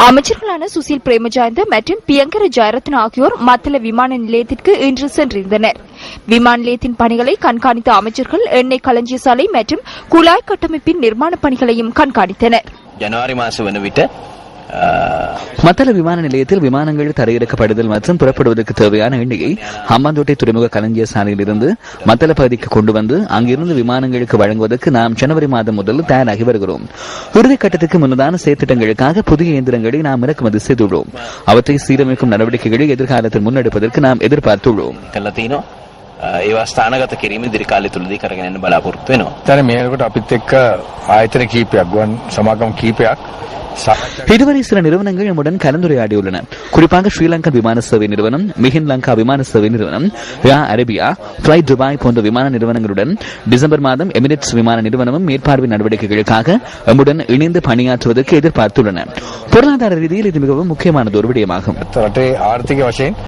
அமைச்சர்களான சுசில் பிரேமஜயந்த மற்றும் பியங்கர ஜெயரத்ன ஆகியோர் மத்தள விமான நிலையத்திற்கு இன்று சென்றிருந்தனர். விமான நிலையத்தின் பணிகளை கண்காணித்த அமைச்சர்கள் எண்ணெய் களஞ்சிய சாலை மற்றும் குழாய் கட்டமைப்பின் நிர்மாண பணிகளையும் கண்காணித்தனர். ஜனவரி மாதம் வந்துவிட்டு மத்தள விமான நிலையத்தில் விமானங்கள் தரையிறக்கப்படுதல் மற்றும் புறப்படுவதற்கு தேவையான எண்ணெயை ஹம்பாந்தோட்டை துறைமுக களஞ்சிய சாலையில் இருந்து மத்தள பகுதிக்கு கொண்டு வந்து அங்கிருந்து விமானங்களுக்கு வழங்குவதற்கு நாம் ஜனவரி மாதம் முதல் தயாராகி வருகிறோம். இறுதிக் கட்டத்துக்கு முன்னதான செயற்திட்டங்களுக்காக புதிய இயந்திரங்களை நாம் இறக்குமதி செய்துள்ளோம். அவற்றை சீரமைக்கும் நடவடிக்கைகளை எதிர்காலத்தில் முன்னெடுப்பதற்கு நாம் எதிர்பார்த்துள்ளோம். ඒවා ස්ථානගත කිරීම ඉදිරි කාලය තුලදී කරගෙන යන්න බලාපොරොත්තු වෙනවා. දැන් මේකට අපිත් එක්ක ආයතන කීපයක් ගුවන් සමාගම් කීපයක් இதுவரை சில நிறுவனங்கள் நம்முடன் கலந்துரையாடியுள்ளன. குறிப்பாக ஸ்ரீலங்கா விமான சேவை நிறுவனம், மிகின் லங்கா விமான சேவை நிறுவனம், ஏர் அரேபியா, பிளைட் துபாய் போன்ற விமான நிறுவனங்களுடன் டிசம்பர் மாதம் எமிரேட்ஸ் விமான நிறுவனமும் மேற்பார்வை நடவடிக்கைகளுக்காக நம்முடன் இணைந்து பணியாற்றுவதற்கு எதிர்பார்த்துள்ளன. பொருளாதார ரீதியில் இது மிகவும் முக்கியமானது ஒரு விடயமாகும்.